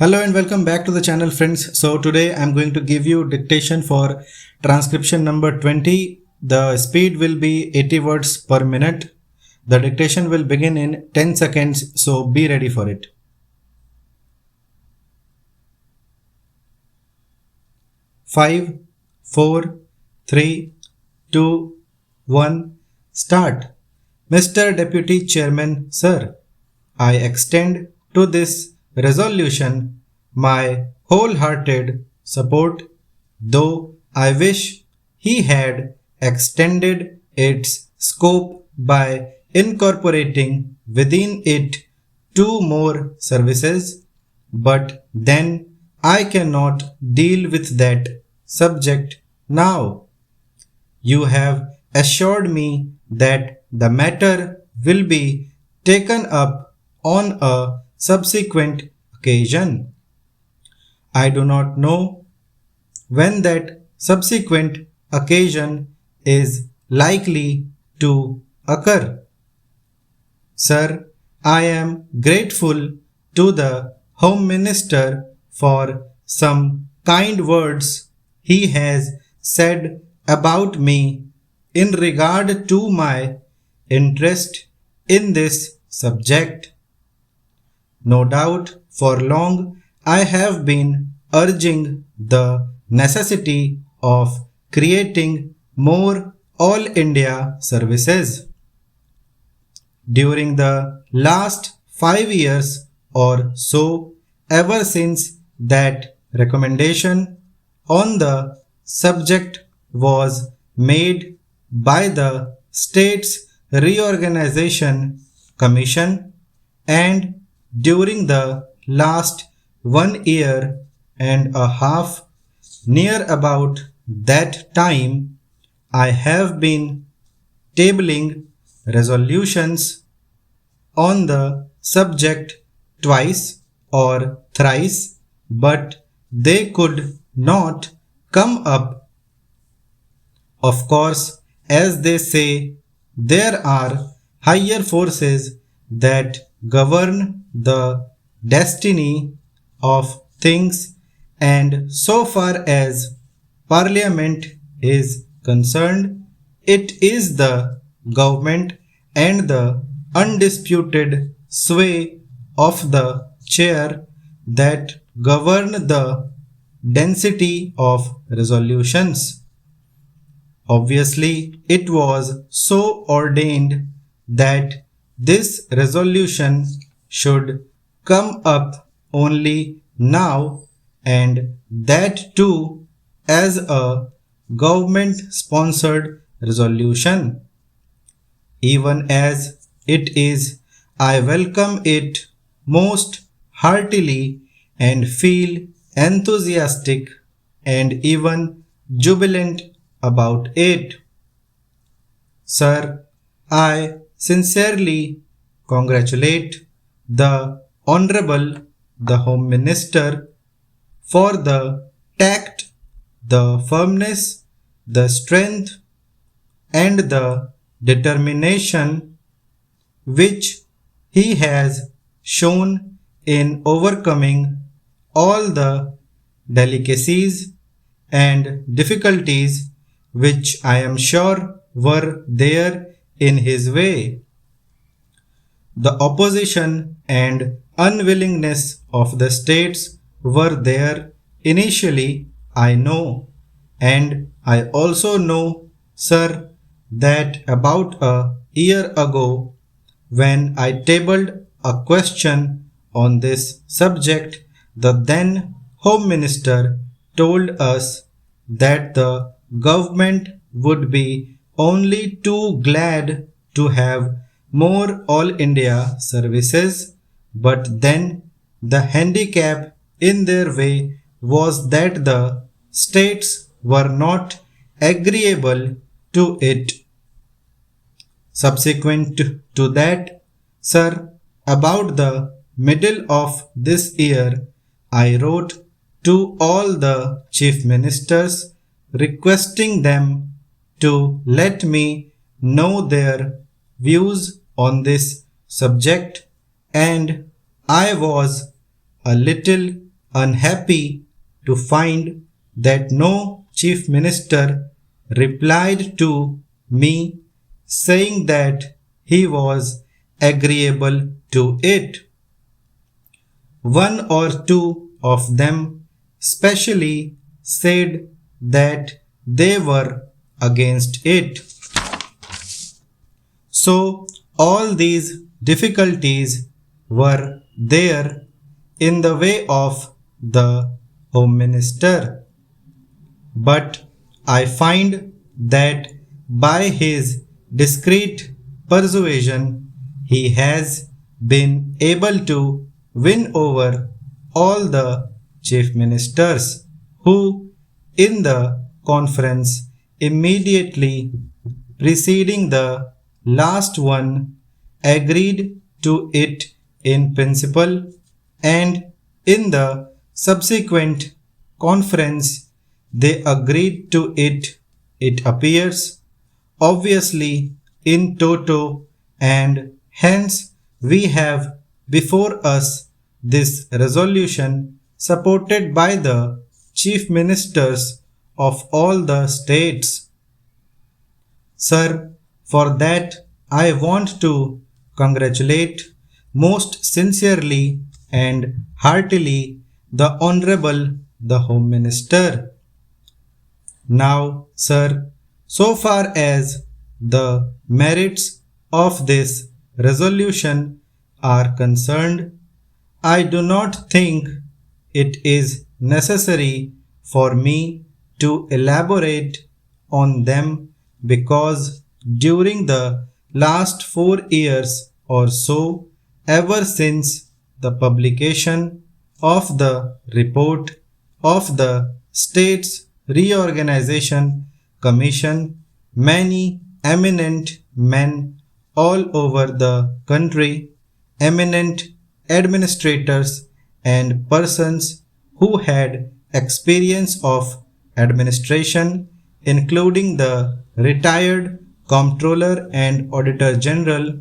Hello and welcome back to the channel, friends. So today I'm going to give you dictation for transcription number 20. The speed will be 80 words per minute. The dictation will begin in 10 seconds, so be ready for it. 5, 4, 3, 2, 1, start. Mr. Deputy Chairman, sir, I extend to this resolution my wholehearted support, though I wish he had extended its scope by incorporating within it 2 more services, but then I cannot deal with that subject now. You have assured me that the matter will be taken up on a subsequent occasion. I do not know when that subsequent occasion is likely to occur. Sir, I am grateful to the Home Minister for some kind words he has said about me in regard to my interest in this subject. No doubt for long I have been urging the necessity of creating more All India services. During the last 5 years or so, ever since that recommendation on the subject was made by the States Reorganization Commission, and during the last 1 year and a half, near about that time, I have been tabling resolutions on the subject twice or thrice, but they could not come up. Of course, as they say, there are higher forces that govern the destiny of things, and so far as Parliament is concerned, it is the government and the undisputed sway of the chair that govern the density of resolutions. Obviously, it was so ordained that this resolution should come up only now, and that too as a government sponsored resolution. Even as it is, I welcome it most heartily and feel enthusiastic and even jubilant about it. Sir, I sincerely congratulate the Honorable the Home Minister for the tact, the firmness, the strength, and the determination which he has shown in overcoming all the delicacies and difficulties which I am sure were there in his way. The opposition and unwillingness of the states were there initially, I know, and I also know, sir, that about a year ago, when I tabled a question on this subject, the then Home Minister told us that the government would be only too glad to have more All India services, but then the handicap in their way was that the states were not agreeable to it. Subsequent to that, sir, about the middle of this year, I wrote to all the chief ministers requesting them to let me know their views on this subject, and I was a little unhappy to find that no chief minister replied to me saying that he was agreeable to it. One or two of them specially said that they were against it. So all these difficulties were there in the way of the Home Minister. But I find that by his discreet persuasion he has been able to win over all the chief ministers who, in the conference immediately preceding the last one, agreed to it in principle, and in the subsequent conference they agreed to it, it appears, obviously in toto, and hence we have before us this resolution supported by the chief ministers of all the states. Sir, for that I want to congratulate most sincerely and heartily the Honorable the Home Minister. Now, sir, so far as the merits of this resolution are concerned, I do not think it is necessary for me to elaborate on them because during the last 4 years or so, ever since the publication of the report of the States Reorganization Commission, many eminent men all over the country, eminent administrators and persons who had experience of administration, including the retired Comptroller and Auditor General,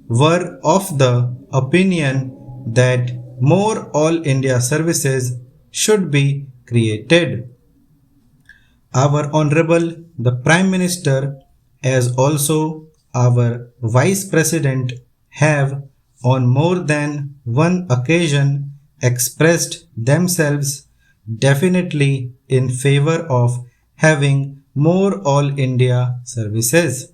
were of the opinion that more All India services should be created. Our Honorable the Prime Minister, as also our Vice President, have on more than one occasion expressed themselves definitely in favor of having more All India services.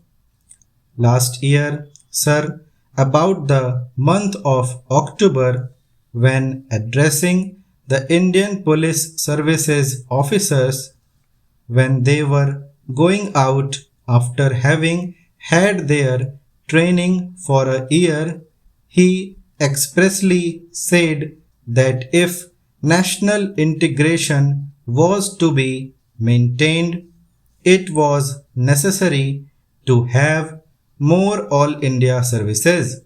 Last year, sir, about the month of October, when addressing the Indian Police Services officers, when they were going out after having had their training for a year, he expressly said that if national integration was to be maintained, it was necessary to have more All India services.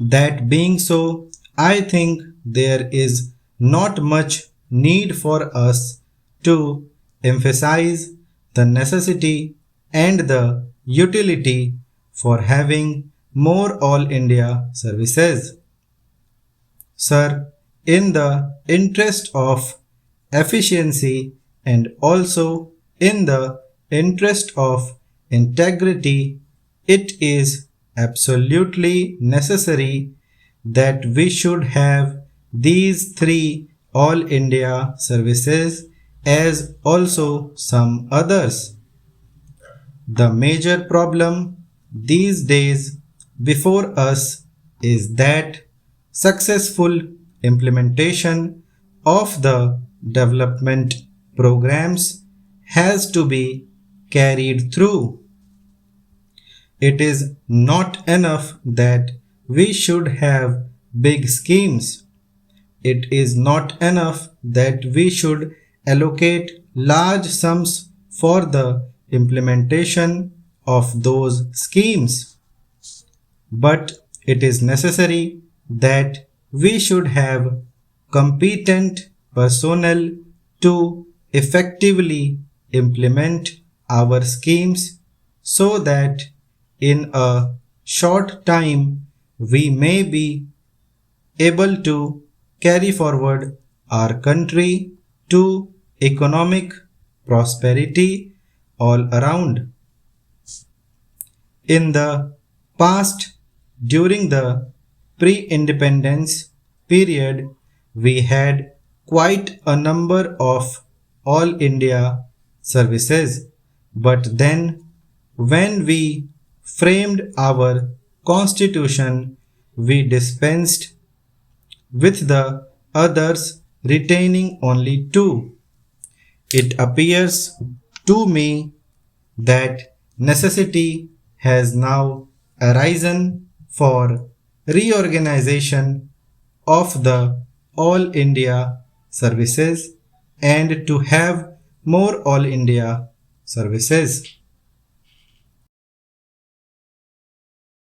That being so, I think there is not much need for us to emphasize the necessity and the utility for having more All India services. Sir, in the interest of efficiency and also in the interest of integrity, it is absolutely necessary that we should have these three All India services as also some others. The major problem these days before us is that successful implementation of the development programs has to be carried through. It is not enough that we should have big schemes. It is not enough that we should allocate large sums for the implementation of those schemes. But it is necessary that we should have competent personnel to effectively implement our schemes so that in a short time we may be able to carry forward our country to economic prosperity all around. In the past, during the pre-independence period, we had quite a number of all India services. But then, when we framed our constitution, we dispensed with the others retaining only two. It appears to me that necessity has now arisen for reorganization of the All India services and to have more All India services.